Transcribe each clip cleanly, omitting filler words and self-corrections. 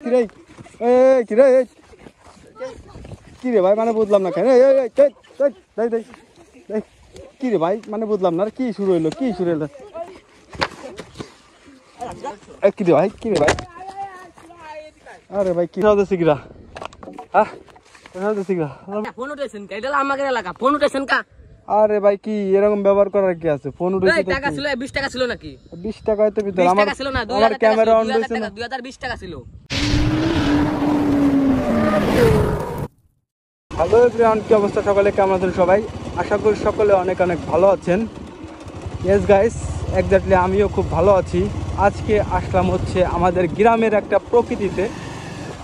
কিরে কিরে কিরে ভাই মানে বুঝলাম না কেন কিরে ভাই মানে বুঝলাম না কি শুরু হইলো কিরে ভাই আরে ভাই কি হচ্ছে কিরা আরে ভাই কি এরকম ব্যবহার করার কি আছে ফোন উঠেছে টাকা ছিল 20 টাকা ছিল নাকি 20 টাকা হয়তো ভিতর আমার ছিল না 2000 ক্যামেরা অন হইছে না 2020 টাকা ছিল হ্যালো এভরিওয়ান কি অবস্থা সকলে কেমন আছেন সবাই আশা করি সকলে অনেক অনেক ভালো আছেন ইয়েস গাইস এক্স্যাক্টলি আমিও খুব ভালো আছি আজকে আসলাম হচ্ছে আমাদের গ্রামের একটা প্রকৃতিতে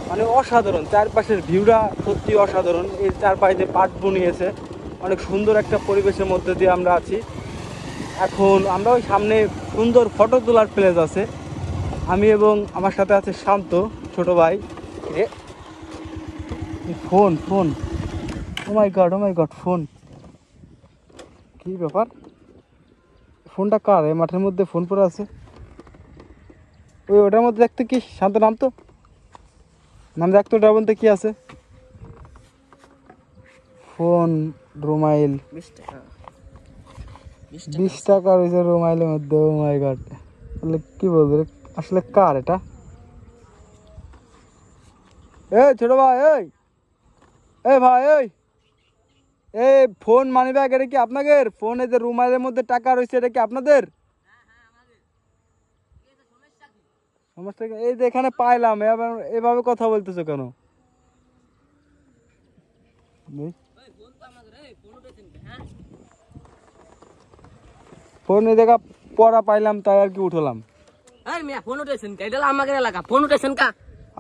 মানে অসাধারণ চারপাশের ভিউটা সত্যি অসাধারণ এই চারপাশে পাট বুনিয়েছে অনেক সুন্দর একটা পরিবেশের মধ্যে দিয়ে আমরা আছি এখন আমরা ওই সামনে সুন্দর ফটো তোলার প্লেস আছে আমি এবং আমার সাথে আছে শান্ত ছোট ভাই ফোন ও মাই গড ফোন কি ব্যাপার ফোনটা কার এই মাঠের মধ্যে ফোন পড়ে আছে ওটার মধ্যে দেখতে কি শান্ত নাম তো দেখতো ওটার মধ্যে কি আছে ফোন রোমাইল 20 টাকা রয়েছে রোমাইলের মধ্যে ও মাই গড তাহলে কি বলবো আসলে কার এটা ছোট ভাই ভাই এই ফোন মানি ব্যাগ এটা কি আপনাদের ফোন এই যে রুমাইলের মধ্যে টাকা রয়েছে এটা কি আপনাদের সমস্যা এই যে এখানে পাইলাম এভাবে কথা বলতেছো কেন ফোন এই জায়গা পড়া পাইলাম তাই আর কি উঠলাম ফোন উঠেছেন আমাদের এলাকা ফোন উঠেছেন কা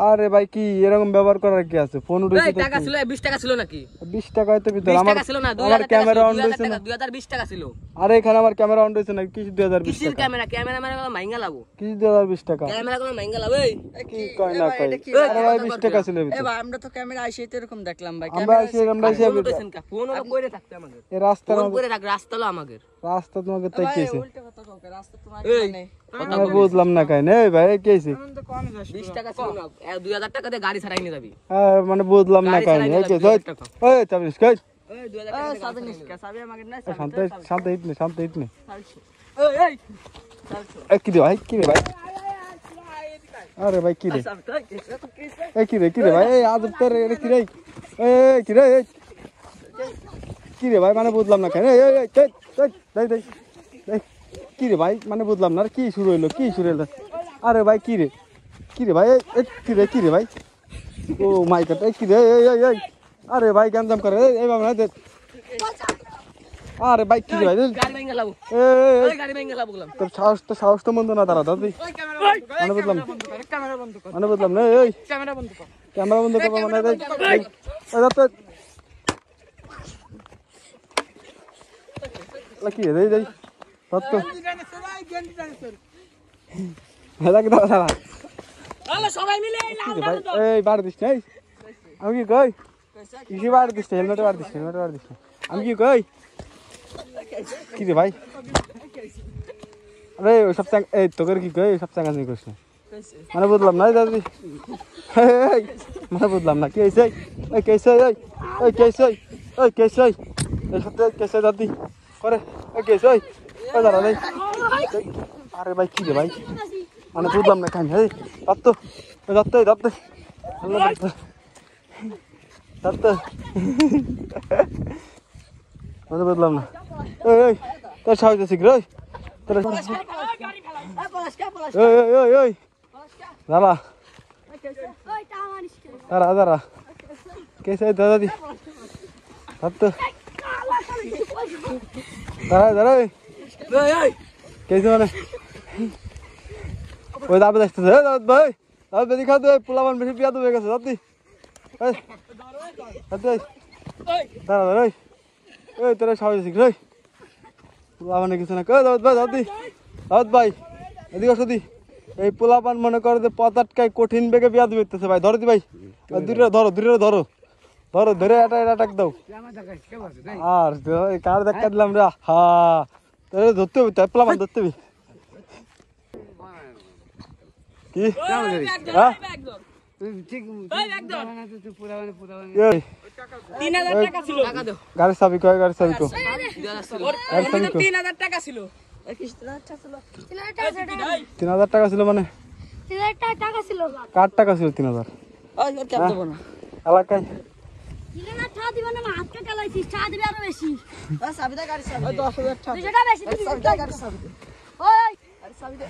আরে ভাই কি এরকম ব্যবহার করার কি আছে ফোন উঠেছে টাকা ছিল 20 টাকা ছিল নাকি 20 টাকা হয়তো ভিতর আমার ছিল না 2000 ক্যামেরা অন হইছে না 2020 টাকা ছিল আরে এখানে আমার ক্যামেরা অন হইছে না কি 2020 টাকা কিসের ক্যামেরা মানে মাইঙ্গা লাগো কি 2020 টাকা ক্যামেরা কোন মাইঙ্গা লাগো কি কই না কই আরে ভাই 20 টাকা ছিল ভিতর ভাই আমরা তো ক্যামেরা আইছে তো এরকম দেখলাম ভাই আমরা আইছে উঠেছেন কা ফোন ওরা কইরে থাকতে আমাদের এই রাস্তা ফোন কইরে থাক রাস্তা হলো আমাদের রাস্তা তোমাকে তাই কিছে উল্টা কথা কও রাস্তা তোমার নাই আমি বুঝলাম না কাই নেই ভাই কিছে 20 টাকা ছিল না 2000 টাকা দিয়ে গাড়ি ছাড়াই নিয়ে যাবি মানে বুঝলাম না কাই এই যে ওই তাবিস কই ওই 2000 টাকা সাবে নিস্কা সাবে আমাকে না শান্ত ইতনে এই কি রে ভাই আরে ভাই কি রে কি রে ভাই এই আদব তোর কি রে ভাই মানে বুঝলাম না কেন কি রে ভাই মানে বুঝলাম না কি শুরু হইলো আরে ভাই কি রে ভাই কি রে ভাই ও মাই গড কি রে আরে ভাই গঞ্জাম করে এই বাবা না আরে ভাই কি রে ভাই গাড়ি ভেঙে লাবো গাড়ি ভেঙে লাবো বললাম তোর সাহস তো মন্দ না দাঁড়া দাদি মানে বুঝলাম না এই ক্যামেরা বন্ধ কর মানে কি রে দেই সত্য সবাই মিলে এই বার দিস নাই আমি কি কই EC bar this helmet bar this আমি কি কই কি রে ভাই আরে ওই সব এই তোকে কি কই সব চাঙ্গা নিয়ে কইছ মানে বুঝলাম না দাদি মানে বুঝলাম না কি হইছে এই কেসে এই কেসে এই সব কেসে দাদি করে এই কেসে ওই দাঁড়া নেই আরে ভাই কি রে ভাই মানে বুঝলাম না কেন এই ধরতে মানে বুঝলাম না এই তোর সাহস আছে কি রে তোর এই দাঁড়া কেসে দাদি ধরতে দাঁড়া কেসে মানে ওই দাবি দেখতেছে ভাই দেখা দে পোলাবান বেশি পিয়া হয়ে গেছে দাদি দাঁড়া এই তোরা সাহস আছে রে পোলাবানে কিছু না দাদি ভাই এদিকে আসদি এই পোলাপান মনে করে যে পথ আটকায় কঠিন বেগে বিয়া দিতেছে ভাই ধরো দি ভাই ধরো ধরে এটা দাও আর কার দেখা দিলাম রে ধরতে হবে তাই পোলাপান ধরতে হবে কি এই 3000 টাকা ছিল টাকা দাও গাড়ির চাবি কয় গাড়ির চাবি কো 3000 টাকা ছিল 3000 টাকা ছিল মানে 3000 টাকা ছিল কার টাকা ছিল 3000 ওই ওর কেন দেব না এলাকায় 3000 টাকা দিব না হাত কাটা লাইছি টাকা দিবে আরো বেশি ওই চাবি দে গাড়ি চাবি ওই 10000 টাকা 200 টাকা বেশি চাবি দে গাড়ি চাবি ওই গাড়ি চাবি দে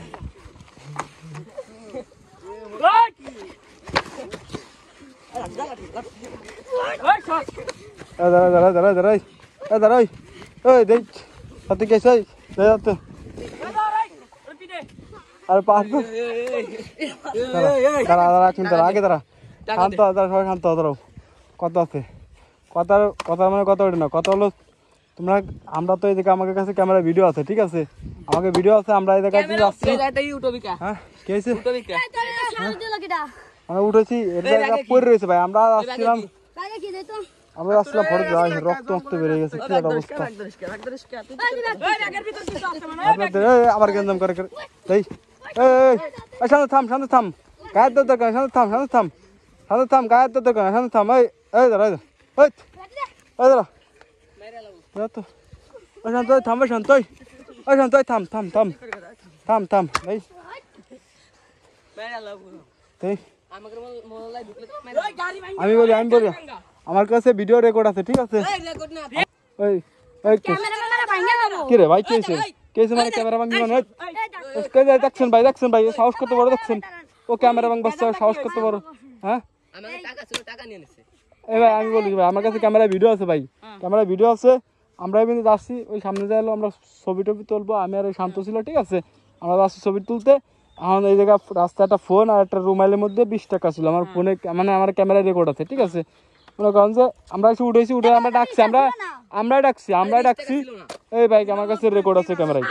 ওই দেখ হাতে কেসে দে তো আর পার দাঁড়া দাঁড়া কিন্তু আগে দাঁড়া শান্ত দাঁড়া সবাই শান্ত দাঁড়াও কত আছে কথার মানে কত ওঠে না কত হলো তোমরা আমরা তো এদিকে আমাদের কাছে ক্যামেরা ভিডিও আছে ঠিক আছে আমাকে ভিডিও আছে আমরা এই জায়গায় যাচ্ছি হ্যাঁ কে আছে আমরা উঠেছি এটা পড়ে রয়েছে ভাই আমরা আসছিলাম আমরা আসছিলাম ফটো যাই রক্ত রক্ত বেরিয়ে গেছে কি একটা অবস্থা আপনাদের আবার গেঞ্জাম করে তাই এই শান্ত থাম গায়ের দরকার শান্ত থাম গায়ের দরকার শান্ত থাম এই দাঁড়া ওই দাঁড়া তো ওই শান্ত থাম শান্ত ওই শান্ত থাম এই আমি বলি আমার কাছে ভিডিও রেকর্ড আছে ঠিক আছে ওই ওই কি রে ভাই কেছে মানে ক্যামেরা ভাঙি মানে দেখছেন ভাই সাহস করতে বড় দেখছেন ও ক্যামেরা ভাঙ বাচ্চা সাহস করতে বড় হ্যাঁ এই ভাই আমি বলি ভাই আমার কাছে ক্যামেরা ভিডিও আছে ভাই ক্যামেরা ভিডিও আছে আমরা কিন্তু যাচ্ছি ওই সামনে যাইলো আমরা ছবি টবি তুলবো আমি আর ওই শান্ত ছিল ঠিক আছে আমরা যাচ্ছি ছবি তুলতে এখন এই জায়গা রাস্তায় একটা ফোন আর একটা রুমাইলের মধ্যে 20 টাকা ছিল আমার ফোনে মানে আমার ক্যামেরায় রেকর্ড আছে ঠিক আছে মনে করেন যে আমরা এসে উঠে আমরা ডাকছি এই ভাই আমার কাছে রেকর্ড আছে ক্যামেরায়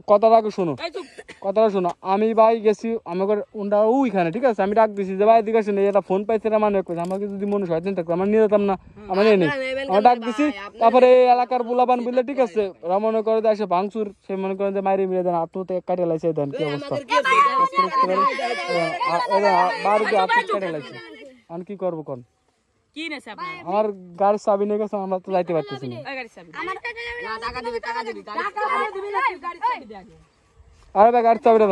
কথাটা শোনো আমি ভাই গেছি আমাকে উন্ডা ওইখানে ঠিক আছে আমি ডাক দিছি যে ভাই দিকে শুনে এটা ফোন পাইছে মানে আমাকে যদি মনে হয় থাকতো আমার নিয়ে যেতাম না আমার নিয়ে নেই আমার ডাক দিছি তারপরে এই এলাকার বুলাবান বুঝলে ঠিক আছে ওরা মনে করে যে এসে ভাঙচুর সে মনে করেন যে মাইরে মিলে দেন আত্মহত্যা কাটে লাইছে দেন কি অবস্থা বাড়িতে আত্মহত্যা কাটে লাইছে আমি কি করবো কোন কি নেছে আপনি আমার গাড়ির চাবি নিয়ে গেছে আমরা তো যাইতে পারতেছি না ওই গাড়ি চাবি আমার টাকা দিবি গাড়ি চাবি দে আগে আরে ভাই গাড়ির চাবিটা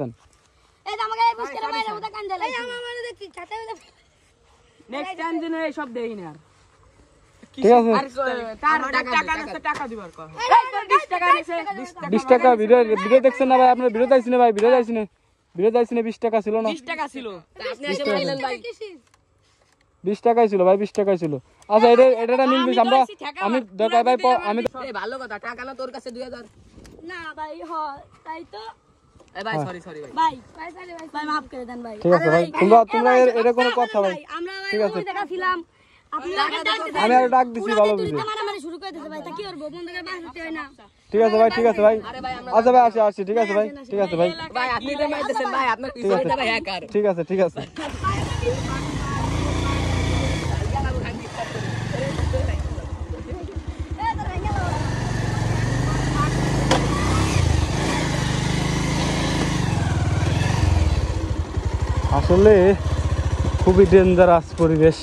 দেন এই আমাকে এই বুঝতে মাইরা উদা কান দেলাই আমার দেখি খাতে নেক্সট টাইম দিন এই সব দেই না আর ঠিক আছে আর টাকা দিবার কর 20 টাকা নিছে 20 টাকা ভিডিও দেখছেন না ভাই আপনার ভিডিও চাইছেন ভাই ভিডিও চাইছেন 20 টাকা ছিল না 20 টাকা ছিল আপনি এসে বললেন ভাই 20 টাকাই ছিল ভাই 20 টাকাই ছিল আচ্ছা এটা মিলবিস আমরা আমি দেখাই ভাই আমি এই ভালো কথা টাকা না তোর কাছে 2000 না ভাই হ তাই তো এই ভাই সরি ভাই মাফ করে দেন ভাই ঠিক আছে ভাই তোমরা এটা কোনো কথা ভাই আমরা ঠিক আছে দেখাছিলাম আপনি আমি আর ডাক দিছি ভালো বুঝি মারামারি শুরু করে দিতে ভাই তা কি করব বন্ধুদের বাঁচাতে হয় না ঠিক আছে ভাই আচ্ছা ভাই আসি ঠিক আছে ভাই ভাই আপনি তো মাইতেছেন ভাই আপনার পিছনে ভাই হ্যাকার ঠিক আছে আসলে খুবই ডেঞ্জারাস পরিবেশ